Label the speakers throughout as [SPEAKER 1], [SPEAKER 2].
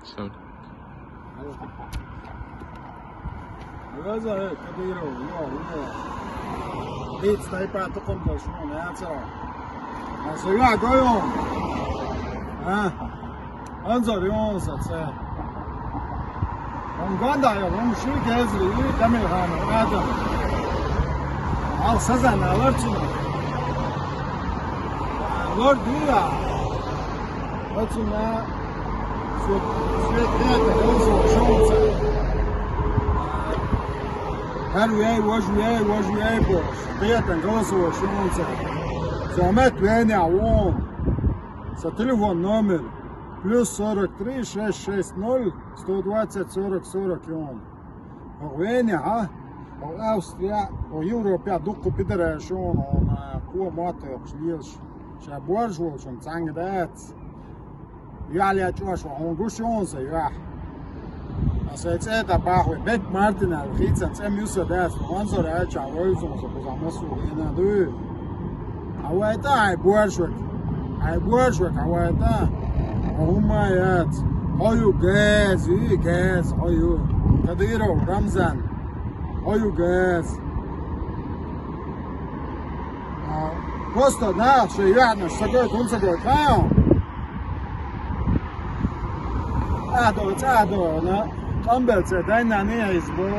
[SPEAKER 1] Все.
[SPEAKER 2] Gaza Kadiro, Beats type out the completion, that's all. So yeah, go on. Anzor yolun satsa. On ganda ya, on şu gezri, Demir Hanı, adam. Al sazan alırsın. Lord diyor. Açın ya. Sürekli de olsun şansa. Her üye, boş, Beyten голосового şansa. Zahmet beni avon. Sa telefon номер плюс 43 660 120 40 41. Вене, Австрия, Европа, дуку пидера шон, ку мото обшлиш. Ша боржвол шон цангдат. Яля чош, он гушонса, я. Это пахуй, бек Мартина, хитсан, цемюса дас, онзор ача, ройзумса, позамасу, инаду. А у это ай боржвол. Ai boa, kawaita. Umayat. Oyu gaz, oyu. Kadiro, Ramzan. Oyu gaz. Просто да, что явно, что такое концерт, Ado, na. Ambelce, dajna nije izbo.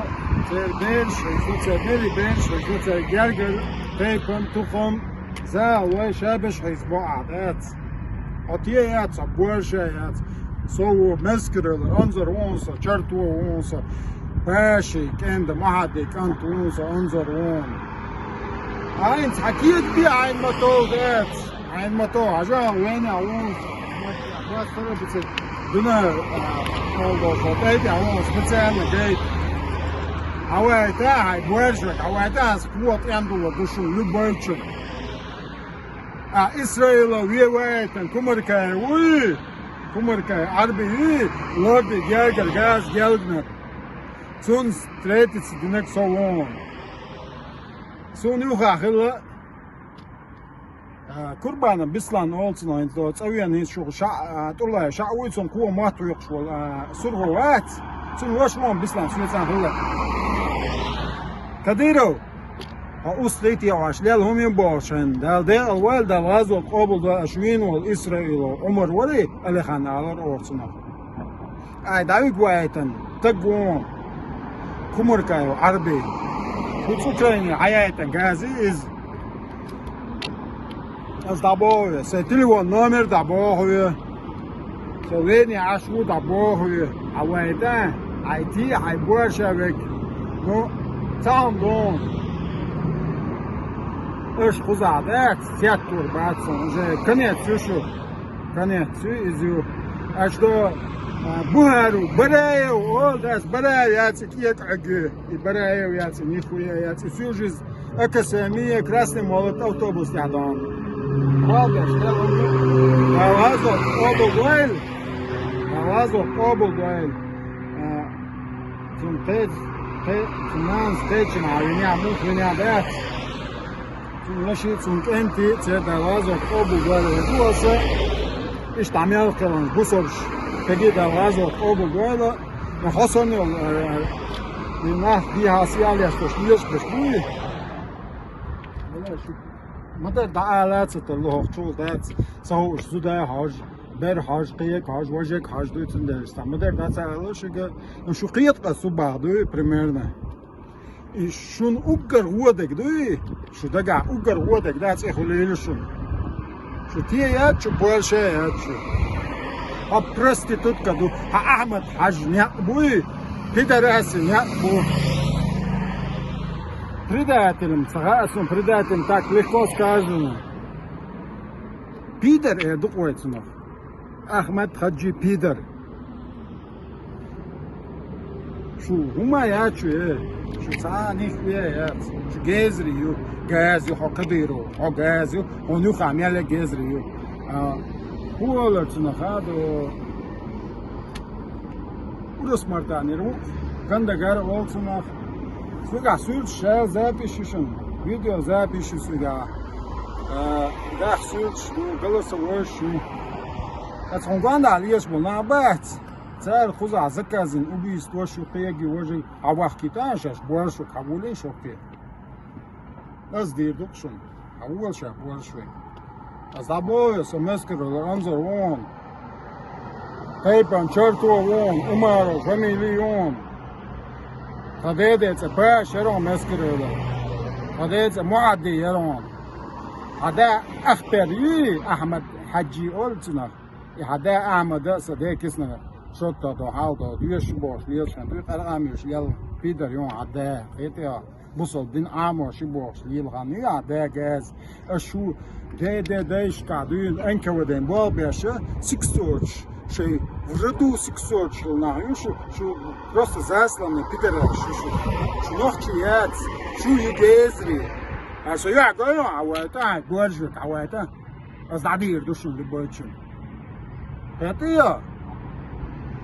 [SPEAKER 2] Cer gerger, tejpon, tuhom. За ой шабеш хизбоадат. Отият соборшаят. Соу мескрел онзор онса чарту онса. Баши кенд махади кант онса онзор он. Eins hakiyet bi ein moto dat. Ein moto aja wena on. Was soll bitte? Duna oldu. Baby on специально гейт. Авайта хай боржак, авайта сквот эндуло душу любойчу. İsrail'e üyeyken kumurkaya arbi lordi gerger gaz gelgner. Sun stretis dinek sovon. Sun yuhahıla kurbanı bislan olsun oyunda. Tsaviyan şu turlaya şauysun kuva mahtu yok şu survat. Sun loşmon bislan sünetan hıla. Kadiro. أصليت يا عشلال هم يباشن ده الأول ده غزو قابل ده أشوين والإسرائيل عمر ولي اللي خان على الأرضنا أي داوي قويتن تقوم كمر كايو عربي وتسوكريني حياتن غازي از دابوه ستليفون نمر دابوه سويني عشو دابوه أويتن أيتي حيبوشبك نو تام دون Эш хузадет, сектор бацон, уже конец еще, конец изю. А что Бухару, Бараев, о, да, Бараев, яйца киет аги, и Бараев яйца, нихуя яйца, всю жизнь академия, красный молот, автобус ядом. Правда, что Навазов, обугойль, Цунанс, течен, а меня мух, меня бэт. Наши цункенти, це давазок обугойль, буаса, и штамял калан, бусорш, теги давазок обугойль, на хосонил, на дихасиалия, что шлиш, бешбуи. Мата даалац, это лохчул, дац, сау, сюда хаж, бер хаж, киек хаж, вожек хаж, дуйцин дерста. Мата дац алошига, ну шукиятка субахдуй, примерно. И шун угар водек, дуй, шу дага угар водек, дац эхулили шун. Шу тие ячу, больше ячу. А проститутка, ду, а Ахмед хаж нет буй, пидораси нет буй. Предателем, согласен, предателем, так легко сказано. Пидор, я думаю, Ахмед Хаджи Пидор. Шу, ума ячу, шу цаних яц, шу гезрию, газю, хокадиру, газю, он ю хамяля гезрию. Хуала цунахаду, урос мартаниру, кандагар олцунах. Сюда сюда шел запишешь, видео запишешь сюда. Да сюда голосовой шу. Это он ганда лишь был на бать. царь хуза заказин убийство шухеги уже а вахтиташаш больше кавулин шухе аз дирдукшун авулша больше аз дабой семестр анзар он Тайпан черту он умару фамилион هذا باش يرون مسكرة هذا معدي يرون هذا أخبري أحمد حجي قلتنا هذا أحمد صديق كسنا شطة وحاوطة ديش باش ليش كان تقرأميش يلا بيدر يوم هذا خيتها بوصل دين عامر شي باش ليل غني هذا جاز أشو ده إشتعدين أنك ودين بابيشه سكسورش شيء вроду сексуальный нахуй, что просто засланный пидорас, что нахчиец, что югезри, а что я говорю, а вот это, горжик, а вот это, а задир душу любой чем. Это я.